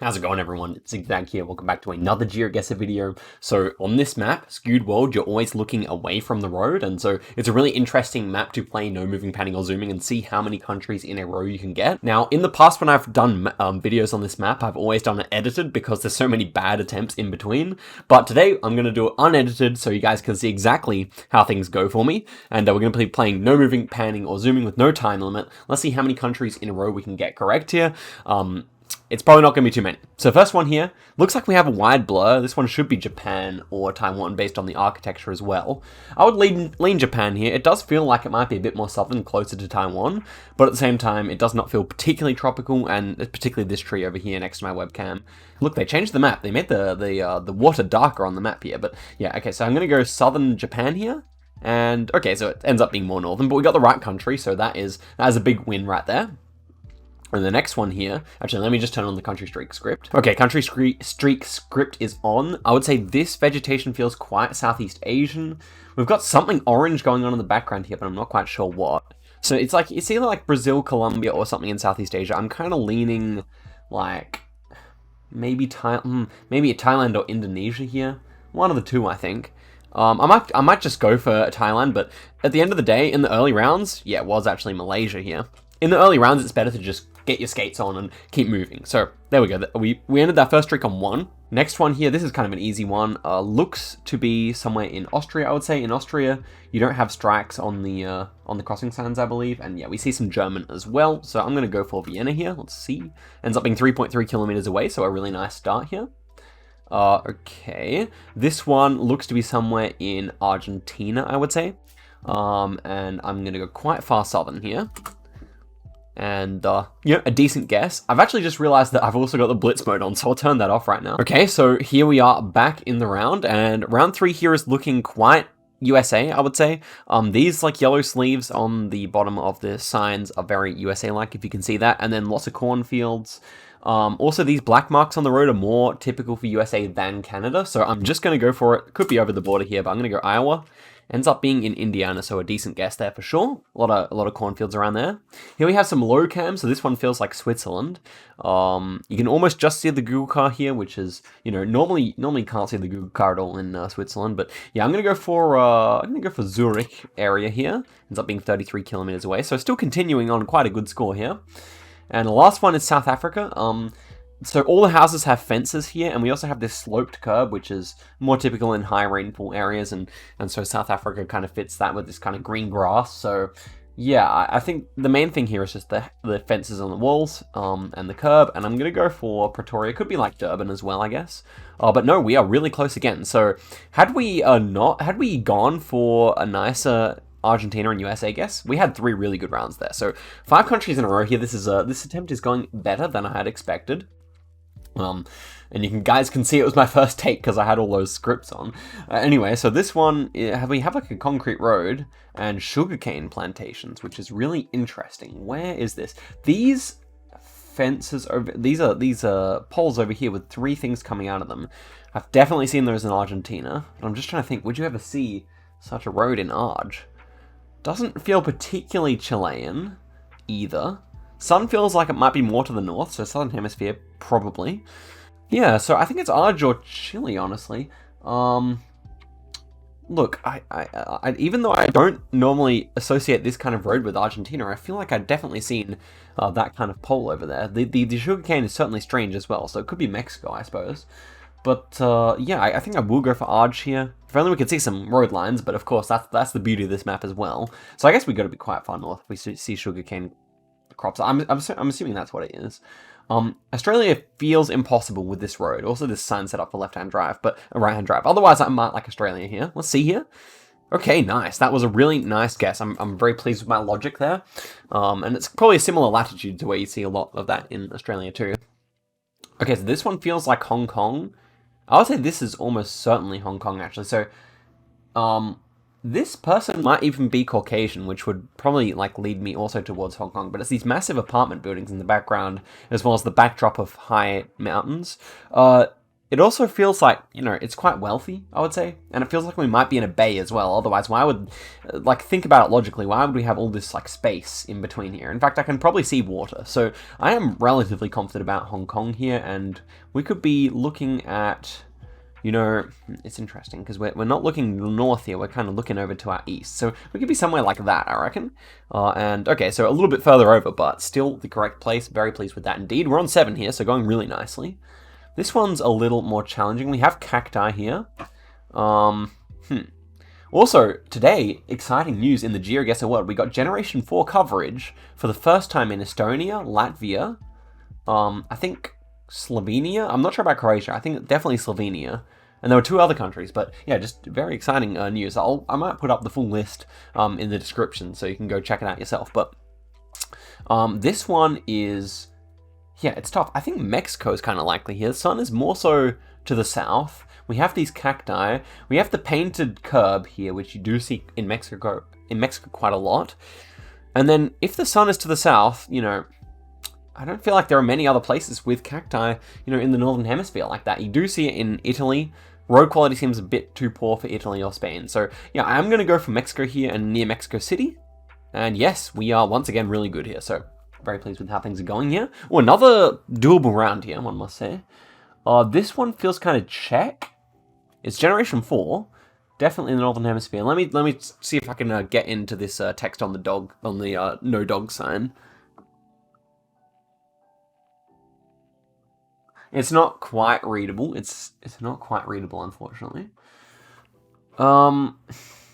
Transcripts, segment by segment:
How's it going, everyone? It's Zigzag here. Welcome back to another Geoguessr video. So on this map, Skewed World, you're always looking away from the road, and so it's a really interesting map to play no moving, panning, or zooming and see how many countries in a row you can get. Now, in the past when I've done videos on this map, I've always done it edited because there's so many bad attempts in between. But today, I'm going to do it unedited so you guys can see exactly how things go for me. And we're going to be playing no moving, panning, or zooming with no time limit. Let's see how many countries in a row we can get correct here. It's probably not going to be too many. So first one here, looks like we have a wide blur. This one should be Japan or Taiwan based on the architecture as well. I would lean Japan here. It does feel like it might be a bit more southern, closer to Taiwan, but at the same time, it does not feel particularly tropical, and particularly this tree over here next to my webcam. Look, they changed the map. They made the water darker on the map here, but yeah, okay, so I'm going to go southern Japan here. And okay, so it ends up being more northern, but we got the right country, so that is a big win right there. And the next one here, actually, let me just turn on the country streak script. Okay, country streak script is on. I would say this vegetation feels quite Southeast Asian. We've got something orange going on in the background here, but I'm not quite sure what. So it's either like Brazil, Colombia, or something in Southeast Asia. I'm kind of leaning like maybe Thailand or Indonesia here. One of the two, I think. I might just go for Thailand, but at the end of the day, in the early rounds, yeah, it was actually Malaysia here. In the early rounds, it's better to just get your skates on and keep moving. So there we go. We ended that first streak on 1. Next one here, this is kind of an easy one. Looks to be somewhere in Austria, I would say. In Austria, you don't have strikes on the crossing signs, I believe. And yeah, we see some German as well. So I'm going to go for Vienna here. Let's see. Ends up being 3.3 kilometers away, so a really nice start here. Okay. This one looks to be somewhere in Argentina, I would say. And I'm going to go quite far southern here. And, you know, a decent guess. I've actually just realized that I've also got the blitz mode on, so I'll turn that off right now. Okay, so here we are back in the round, and round 3 here is looking quite USA, I would say. These, like, yellow sleeves on the bottom of the signs are very USA-like, if you can see that, and then lots of cornfields. Also, these black marks on the road are more typical for USA than Canada, so I'm just going to go for it. Could be over the border here, but I'm going to go Iowa. Ends up being in Indiana, so a decent guess there for sure. A lot of cornfields around there. Here we have some low cam, so this one feels like Switzerland. You can almost just see the Google car here, which is, you know, normally can't see the Google car at all in Switzerland. But yeah, I'm gonna go for Zurich area here. Ends up being 33 kilometers away, so still continuing on quite a good score here. And the last one is South Africa. So all the houses have fences here, and we also have this sloped curb, which is more typical in high rainfall areas, and so South Africa kind of fits that with this kind of green grass. So yeah, I think the main thing here is just the fences on the walls, and the curb, and I'm going to go for Pretoria. It could be like Durban as well, I guess. But no, we are really close again. So had we gone for a nicer Argentina and USA guess, we had 3 really good rounds there. So 5 countries in a row here. This attempt is going better than I had expected. And you guys can see it was my first take because I had all those scripts on. Anyway, so this one, we have like a concrete road and sugarcane plantations, which is really interesting. Where is this? These fences over, these are poles over here with 3 things coming out of them. I've definitely seen those in Argentina, but I'm just trying to think, would you ever see such a road in Arge? Doesn't feel particularly Chilean either. Sun feels like it might be more to the north, so Southern Hemisphere, probably. Yeah, so I think it's Arge or Chile, honestly. Look, I even though I don't normally associate this kind of road with Argentina, I feel like I've definitely seen that kind of pole over there. The sugarcane is certainly strange as well, so it could be Mexico, I suppose. But yeah, I think I will go for Arge here. If only we could see some road lines, but of course that's the beauty of this map as well. So I guess we got to be quite far north if we see sugarcane crops. I'm assuming that's what it is. Australia feels impossible with this road. Also, this sign set up for left-hand drive, but a right-hand drive. Otherwise, I might like Australia here. Let's see here. Okay, nice. That was a really nice guess. I'm very pleased with my logic there. And it's probably a similar latitude to where you see a lot of that in Australia too. Okay, so this one feels like Hong Kong. I would say this is almost certainly Hong Kong, actually. So, this person might even be Caucasian, which would probably like lead me also towards Hong Kong, but it's these massive apartment buildings in the background, as well as the backdrop of high mountains. it also feels like, you know, it's quite wealthy, I would say. And it feels like we might be in a bay as well. Otherwise, why would, like, think about it logically, why would we have all this, like, space in between here? In fact, I can probably see water. So I am relatively confident about Hong Kong here, and we could be looking at, you know, it's interesting because we're not looking north here, we're kind of looking over to our east. So we could be somewhere like that, I reckon. And okay, so a little bit further over, but still the correct place. Very pleased with that indeed. We're on 7 here, so going really nicely. This one's a little more challenging. We have cacti here. Also, today, exciting news in the Geoguessr world. We got Generation 4 coverage for the first time in Estonia, Latvia, I think Slovenia. I'm not sure about Croatia. I think definitely Slovenia. And there were 2 other countries, but yeah, just very exciting news. I might put up the full list in the description so you can go check it out yourself. But this one is... yeah, it's tough. I think Mexico is kind of likely here. The sun is more so to the south. We have these cacti. We have the painted curb here, which you do see in Mexico quite a lot. And then if the sun is to the south, you know, I don't feel like there are many other places with cacti, you know, in the northern hemisphere like that. You do see it in Italy. Road quality seems a bit too poor for Italy or Spain. So yeah, I'm going to go for Mexico here and near Mexico City. And yes, we are once again really good here. So very pleased with how things are going here. Oh, another doable round here, one must say. This one feels kind of Czech. It's Generation 4, definitely in the Northern Hemisphere. Let me see if I can get into this text on the no dog sign. It's not quite readable. It's not quite readable, unfortunately.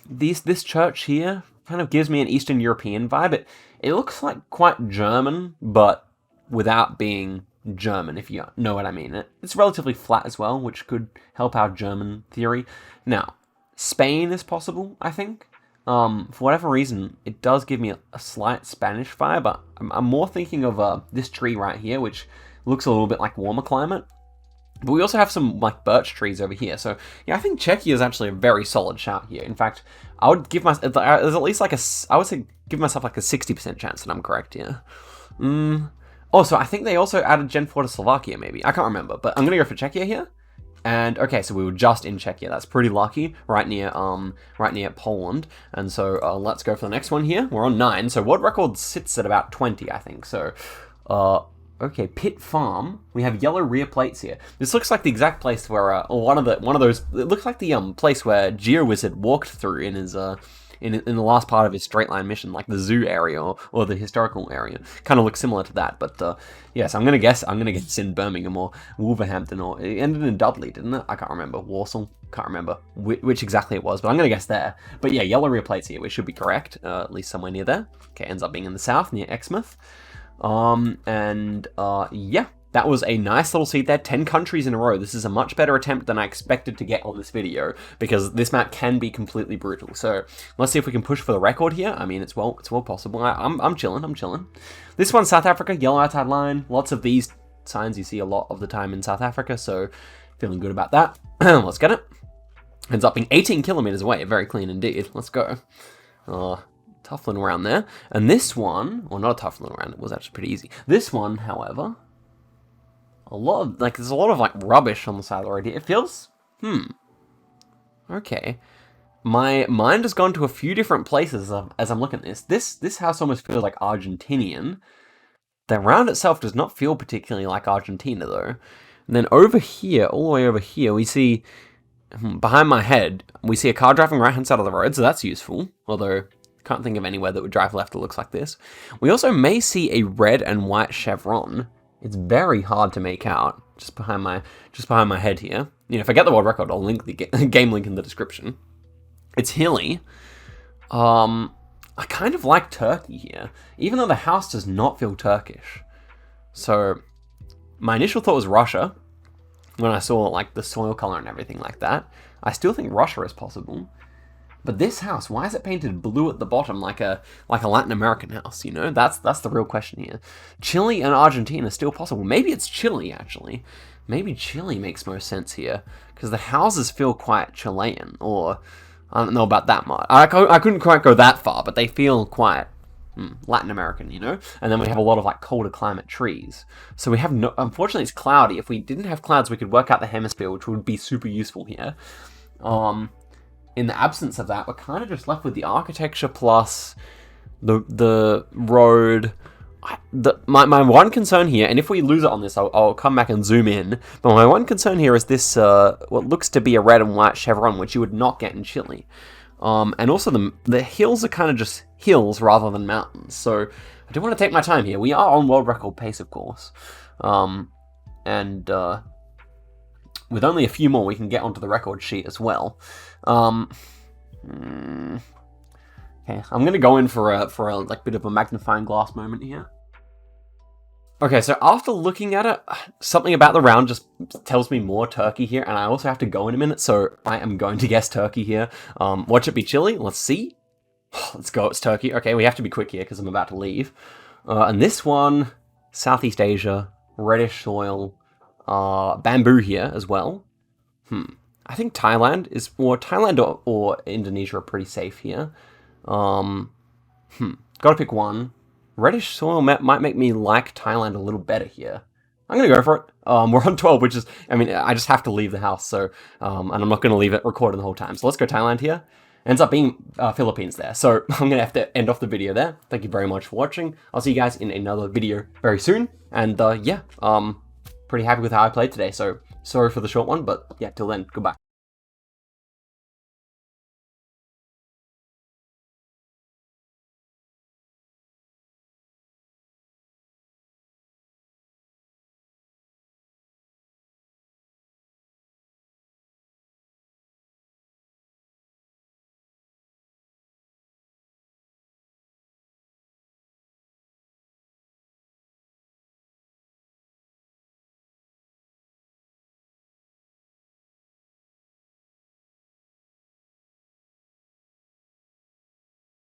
This church here kind of gives me an Eastern European vibe. It looks like quite German, but without being German, if you know what I mean. It's relatively flat as well, which could help our German theory. Now, Spain is possible, I think. For whatever reason, it does give me a slight Spanish vibe, but I'm more thinking of this tree right here, which looks a little bit like warmer climate. But we also have some like birch trees over here. So yeah, I think Czechia is actually a very solid shout here. In fact, I would give myself, there's at least like I would say give myself like a 60% chance that I'm correct here. Oh, so I think they also added Gen 4 to Slovakia maybe. I can't remember, but I'm going to go for Czechia here. And okay, so we were just in Czechia. That's pretty lucky, right near Poland. And so let's go for the next one here. We're on 9. So world record sits at about 20, I think. So okay, Pit Farm. We have yellow rear plates here. This looks like the exact place where one of those. It looks like the place where Geoguessr walked through in his in the last part of his straight line mission, like the zoo area or the historical area. Kind of looks similar to that. But yes, I'm gonna guess it's in Birmingham or Wolverhampton, or it ended in Dudley, didn't it? I can't remember. Warsaw. Can't remember which exactly it was, but I'm gonna guess there. But yeah, yellow rear plates here. We should be correct, at least somewhere near there. Okay, ends up being in the south near Exmouth. Yeah, that was a nice little seed there. 10 countries in a row. This is a much better attempt than I expected to get on this video, because this map can be completely brutal. So let's see if we can push for the record here. I mean, it's well possible. I'm chilling. This one's South Africa, yellow outside line. Lots of these signs you see a lot of the time in South Africa, so feeling good about that. Let's get it. Ends up being 18 kilometers away. Very clean indeed. Let's go. Tough little round there. And this one, well, not a tough little round, it was actually pretty easy. This one, however, there's a lot of like rubbish on the side of the road here. It feels, okay. My mind has gone to a few different places as I'm looking at this. This house almost feels like Argentinian. The round itself does not feel particularly like Argentina though. And then over here, all the way over here, we see, behind my head, we see a car driving right hand side of the road, so that's useful. Although, can't think of anywhere that would drive left that looks like this. We also may see a red and white chevron. It's very hard to make out just behind my head here. You know, if I get the world record, I'll link the game link in the description. It's hilly. I kind of like Turkey here, even though the house does not feel Turkish. So my initial thought was Russia when I saw like the soil color and everything like that. I still think Russia is possible. But this house, why is it painted blue at the bottom like a Latin American house, you know? That's the real question here. Chile and Argentina is still possible. Maybe it's Chile, actually. Maybe Chile makes most sense here, because the houses feel quite Chilean, or I don't know about that much. I couldn't quite go that far, but they feel quite Latin American, you know? And then we have a lot of like colder climate trees. So we have no, unfortunately it's cloudy. If we didn't have clouds, we could work out the hemisphere, which would be super useful here. In the absence of that, we're kind of just left with the architecture plus the road. My one concern here, and if we lose it on this, I'll come back and zoom in, but my one concern here is this, what looks to be a red and white chevron, which you would not get in Chile. And also the hills are kind of just hills rather than mountains, so I do want to take my time here. We are on world record pace, of course, and with only a few more, we can get onto the record sheet as well. Okay, I'm gonna go in for a like bit of a magnifying glass moment here. Okay, so after looking at it, something about the round just tells me more Turkey here, and I also have to go in a minute, so I am going to guess Turkey here. Watch it be Chile. Let's see. Let's go. It's Turkey. Okay, we have to be quick here because I'm about to leave. And this one, Southeast Asia, reddish soil, bamboo here as well. I think Thailand is, or Thailand or Indonesia are pretty safe here. Gotta pick one. Reddish soil might make me like Thailand a little better here. I'm gonna go for it. We're on 12, which is, I mean, I just have to leave the house, so, and I'm not gonna leave it recording the whole time. So let's go Thailand here. Ends up being Philippines there. So I'm gonna have to end off the video there. Thank you very much for watching. I'll see you guys in another video very soon. And yeah, pretty happy with how I played today. So sorry for the short one, but yeah, till then, goodbye.